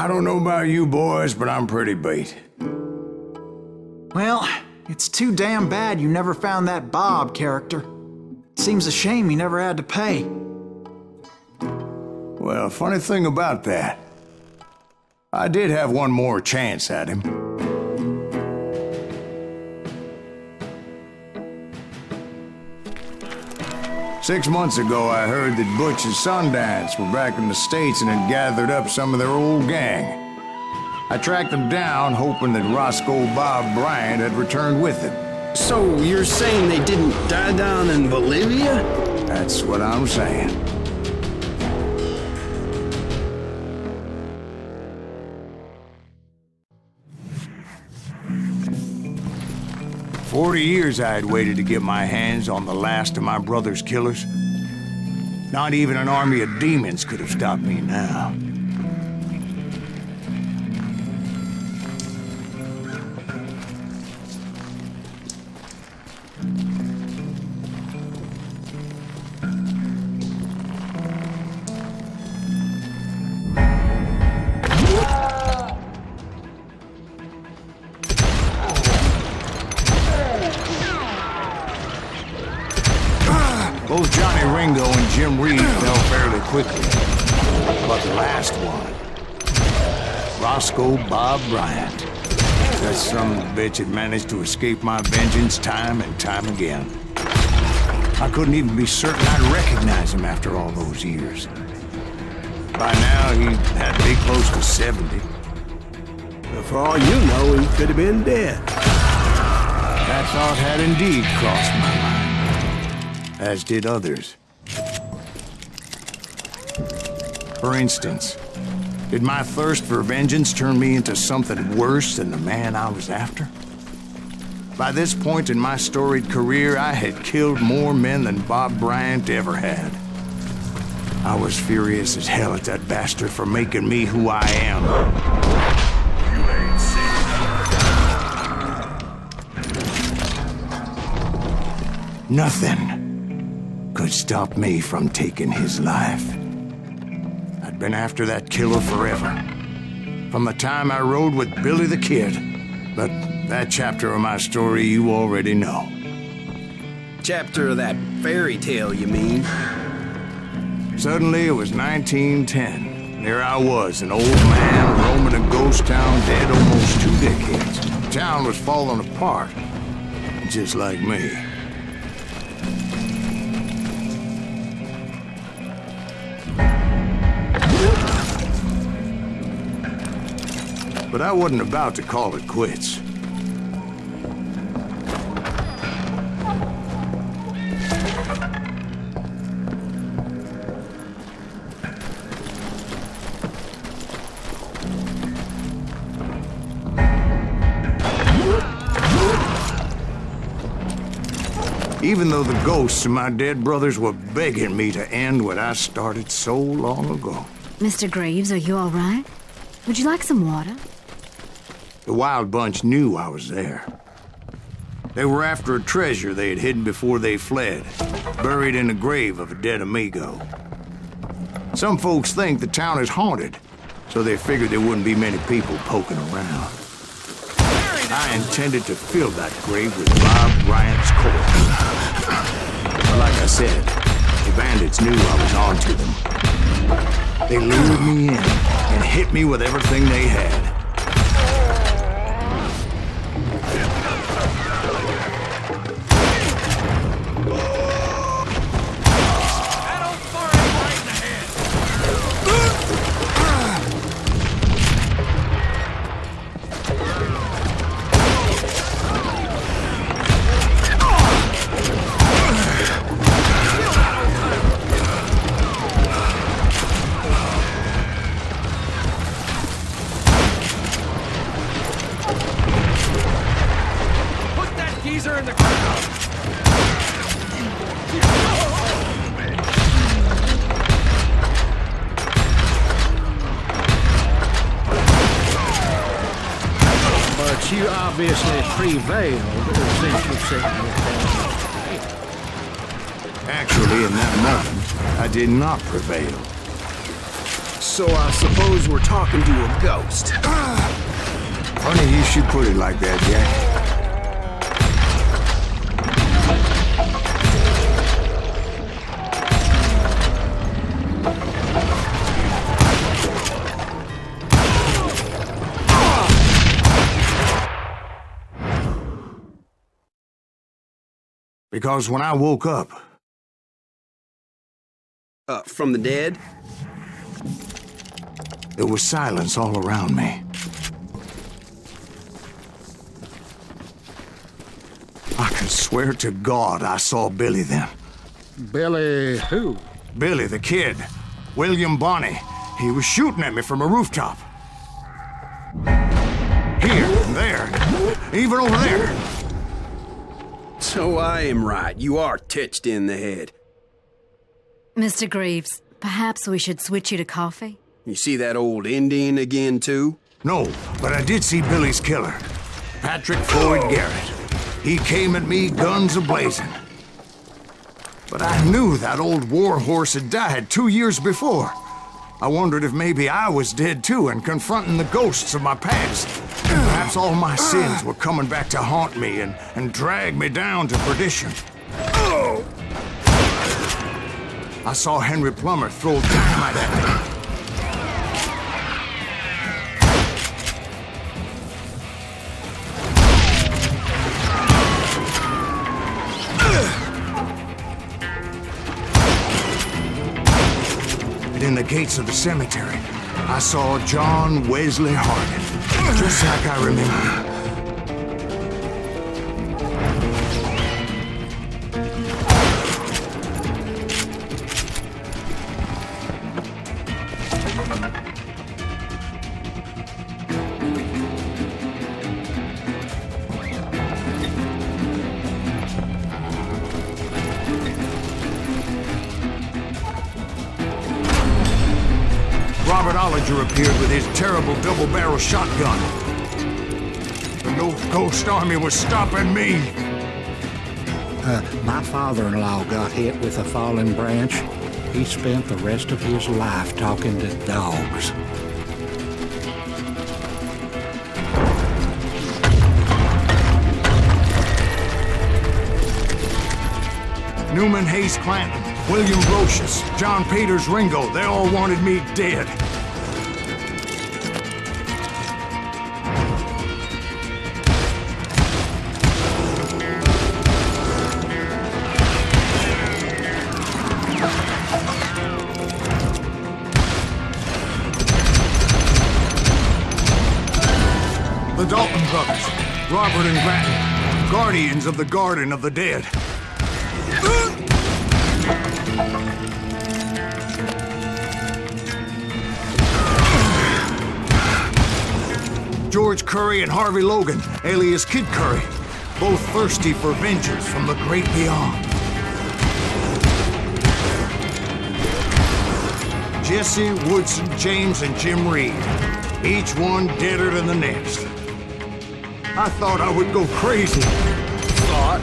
I don't know about you boys, but I'm pretty beat. Well, it's too damn bad you never found that Bob character. Seems a shame he never had to pay. Well, funny thing about that, I did have one more chance at him. Six months ago, I heard that Butch and Sundance were back in the States and had gathered up some of their old gang. I tracked them down, hoping that Roscoe Bob Bryant had returned with them. So you're saying they didn't die down in Bolivia? That's what I'm saying. For 40 years I had waited to get my hands on the last of my brother's killers. Not even an army of demons could have stopped me now. Both Johnny Ringo and Jim Reed fell fairly quickly. But the last one, Roscoe Bob Bryant, that son of a bitch had managed to escape my vengeance time and time again. I couldn't even be certain I'd recognize him after all those years. By now, he had to be close to 70. Well, for all you know, he could have been dead. That thought had indeed crossed my mind. As did others. For instance, did my thirst for vengeance turn me into something worse than the man I was after? By this point in my storied career, I had killed more men than Bob Bryant ever had. I was furious as hell at that bastard for making me who I am. Nothing could stop me from taking his life. I'd been after that killer forever. From the time I rode with Billy the Kid. But that chapter of my story you already know. Chapter of that fairy tale, you mean? Suddenly it was 1910. There I was, an old man roaming a ghost town dead almost 2 decades. The town was falling apart, just like me. But I wasn't about to call it quits. Even though the ghosts of my dead brothers were begging me to end what I started so long ago. Mr. Greaves, are you all right? Would you like some water? The Wild Bunch knew I was there. They were after a treasure they had hidden before they fled, buried in the grave of a dead amigo. Some folks think the town is haunted, so they figured there wouldn't be many people poking around. I intended to fill that grave with Bob Bryant's corpse. But like I said, the bandits knew I was on to them. They lured me in and hit me with everything they had. You obviously prevailed since you said Actually, in that moment, I did not prevail. So I suppose we're talking to a ghost. Funny you should put it like that, Jack. Because when I woke up... From the dead? There was silence all around me. I can swear to God I saw Billy then. Billy who? Billy, the kid. William Bonney. He was shooting at me from a rooftop. Here, and there, even over there. So I am right. You are touched in the head. Mr. Greaves, perhaps we should switch you to coffee? You see that old Indian again, too? No, but I did see Billy's killer. Patrick Floyd Garrett. He came at me guns a-blazing. But I knew that old war horse had died 2 years before. I wondered if maybe I was dead too and confronting the ghosts of my past. Perhaps all my sins were coming back to haunt me and drag me down to perdition. I saw Henry Plummer throw dynamite at me. And in the gates of the cemetery, I saw John Wesley Hardin, just like I remember. Robert Ollinger appeared with his terrible double-barrel shotgun. But no ghost army was stopping me. My father-in-law got hit with a fallen branch. He spent the rest of his life talking to dogs. Newman Hayes Clanton, William Brocious, John Peters Ringo, they all wanted me dead. The Dalton brothers, Robert and Grattan, guardians of the Garden of the Dead. George Curry and Harvey Logan, alias Kid Curry, both thirsty for vengeance from the great beyond. Jesse, Woodson, James, and Jim Reed, each one deader than the next. I thought I would go crazy. Thought?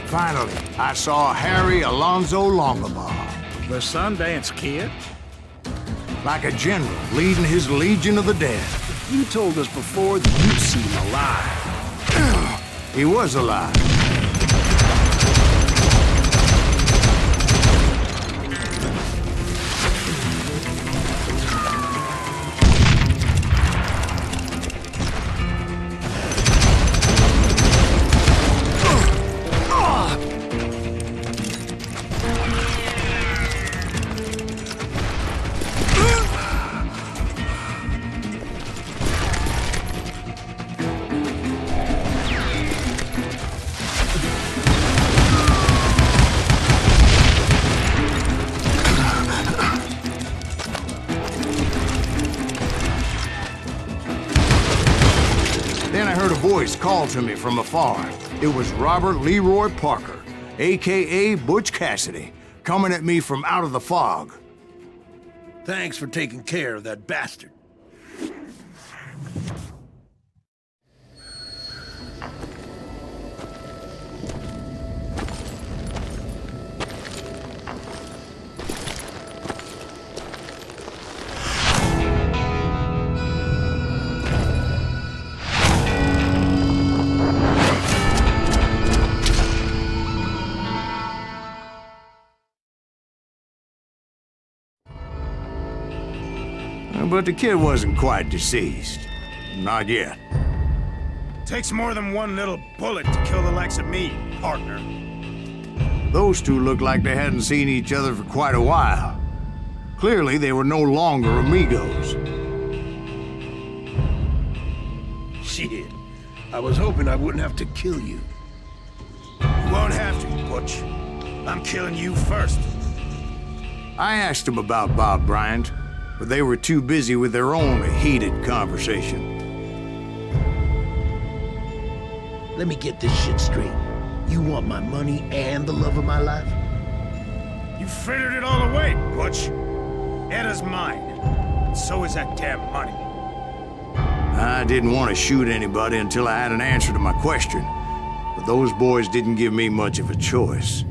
Finally, I saw Harry Alonzo Longabaugh. The Sundance Kid? Like a general leading his legion of the dead. You told us before that you've seen him alive. He was alive. Then I heard a voice call to me from afar. It was Robert Leroy Parker, a.k.a. Butch Cassidy, coming at me from out of the fog. Thanks for taking care of that bastard. But the kid wasn't quite deceased. Not yet. Takes more than one little bullet to kill the likes of me, partner. Those two looked like they hadn't seen each other for quite a while. Clearly, they were no longer amigos. Shit. I was hoping I wouldn't have to kill you. You won't have to, Butch. I'm killing you first. I asked them about Bob Bryant, but they were too busy with their own heated conversation. Let me get this shit straight. You want my money and the love of my life? You frittered it all away, Butch. Edda's mine. And so is that damn money. I didn't want to shoot anybody until I had an answer to my question, but those boys didn't give me much of a choice.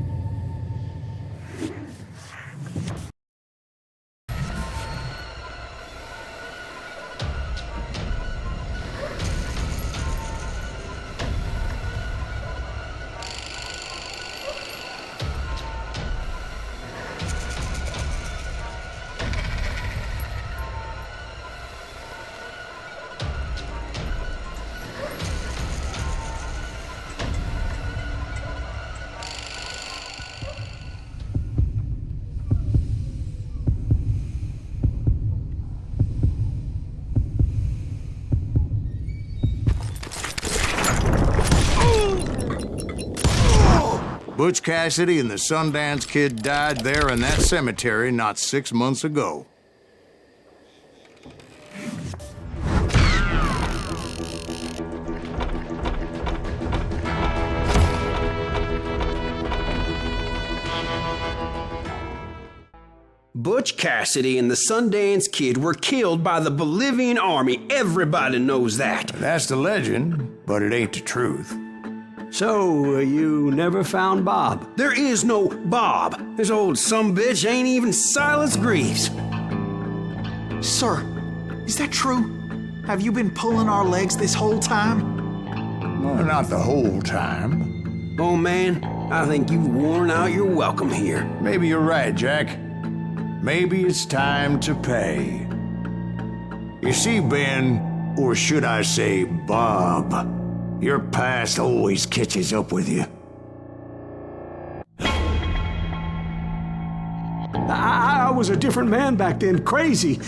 Butch Cassidy and the Sundance Kid died there in that cemetery not 6 months ago. Butch Cassidy and the Sundance Kid were killed by the Bolivian army. Everybody knows that. That's the legend, but it ain't the truth. So, you never found Bob? There is no Bob. This old sumbitch ain't even Silas Greaves. Sir, is that true? Have you been pulling our legs this whole time? Well, not the whole time. Oh man, I think you've worn out your welcome here. Maybe you're right, Jack. Maybe it's time to pay. You see, Ben, or should I say Bob, your past always catches up with you. I was a different man back then, crazy.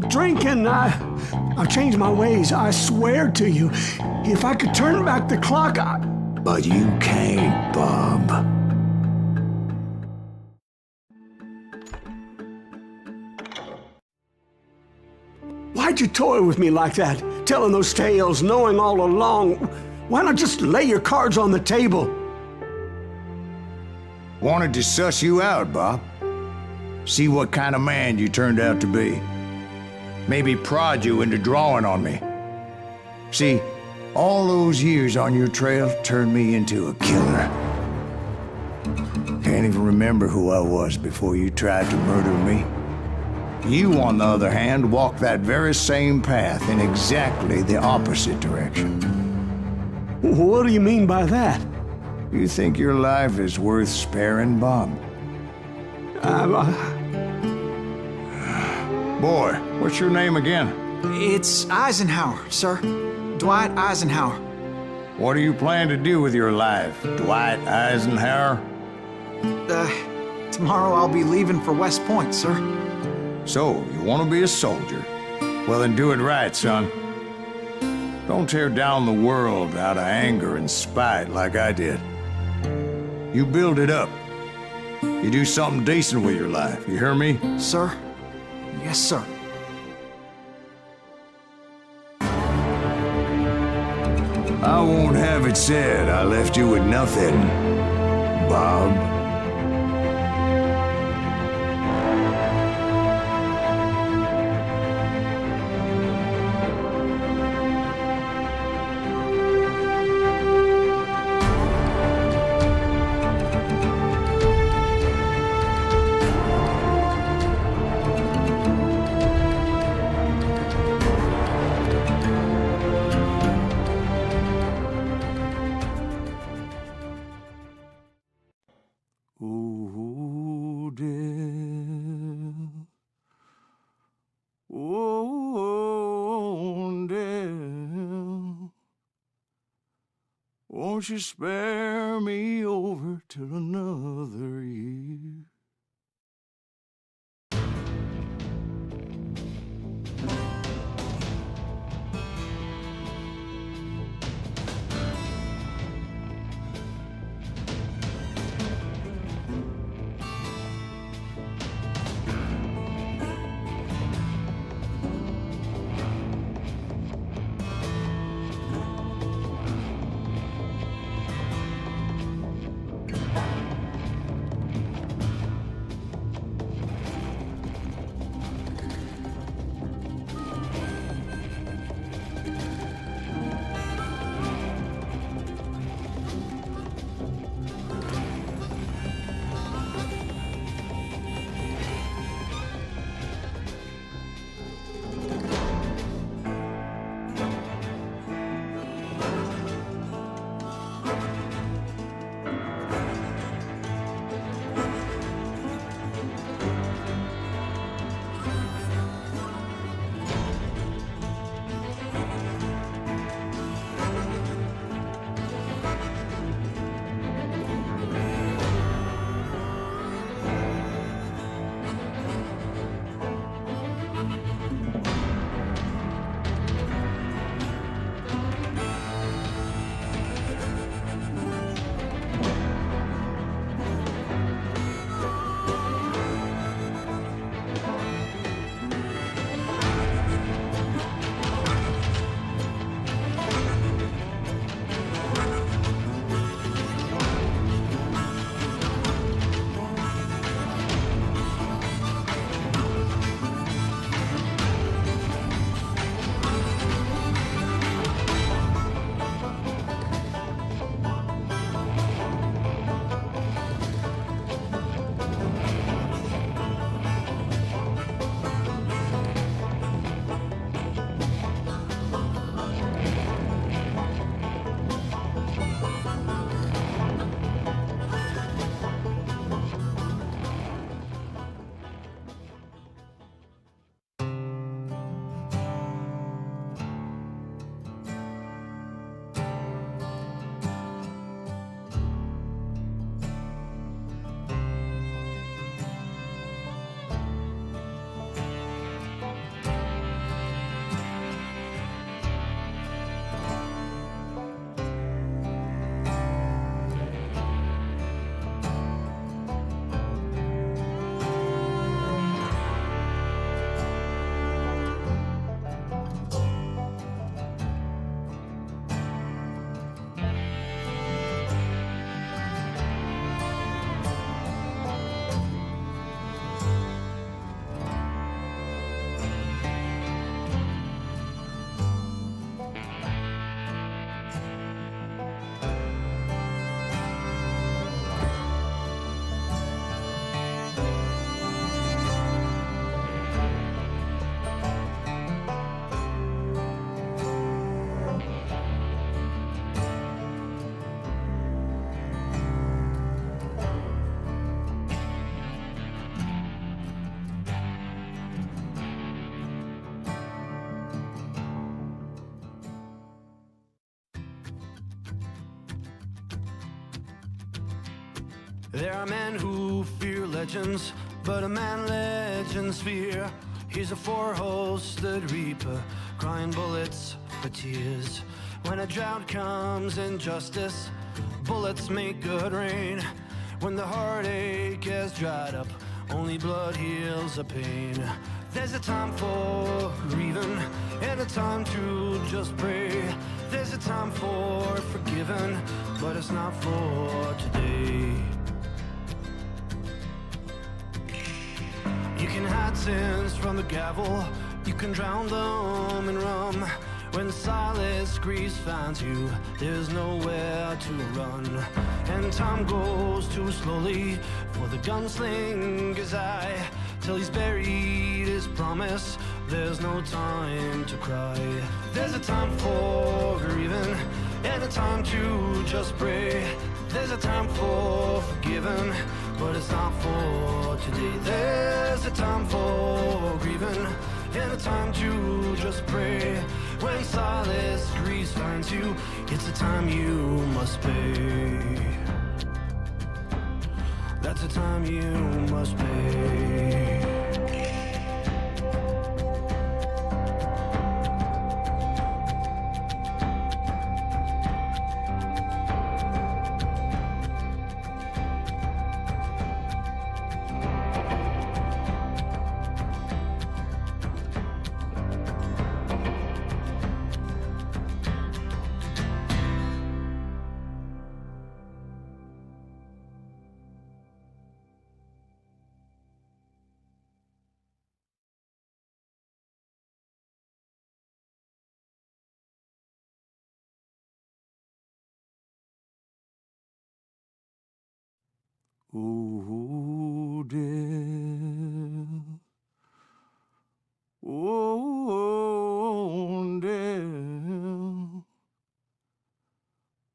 Drinking, I've changed my ways, I swear to you. If I could turn back the clock, But you can't, Bob. Why'd you toy with me like that? Telling those tales, knowing all along. Why not just lay your cards on the table? Wanted to suss you out, Bob. See what kind of man you turned out to be. Maybe prod you into drawing on me. See, all those years on your trail turned me into a killer. Can't even remember who I was before you tried to murder me. You, on the other hand, walked that very same path in exactly the opposite direction. What do you mean by that? You think your life is worth sparing, Bob? Boy, what's your name again? It's Eisenhower, sir. Dwight Eisenhower. What do you plan to do with your life, Dwight Eisenhower? Tomorrow I'll be leaving for West Point, sir. So, you want to be a soldier? Well, then do it right, son. Don't tear down the world out of anger and spite like I did. You build it up. You do something decent with your life, you hear me? Sir? Yes, sir. I won't have it said I left you with nothing Bob. Won't you spare me over till another year? There are men who fear legends, but a man legends fear. He's a four-hosted reaper, crying bullets for tears. When a drought comes in justice, bullets make good rain. When the heartache has dried up, only blood heals the pain. There's a time for grieving and a time to just pray. There's a time for forgiving, but it's not for today. You can hide sins from the gavel, you can drown them in rum. When Silas Greaves finds you, there's nowhere to run. And time goes too slowly for the gunslinger's eye, till he's buried his promise. There's no time to cry. There's a time for grieving and a time to just pray. There's a time for forgiving, but it's not for today. There's a time for grieving and a time to just pray. When Silas Greaves finds you, it's a time you must pay. That's a time you must pay. Oh, death. Oh, death.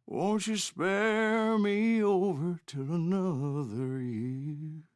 Won't you spare me over till another year?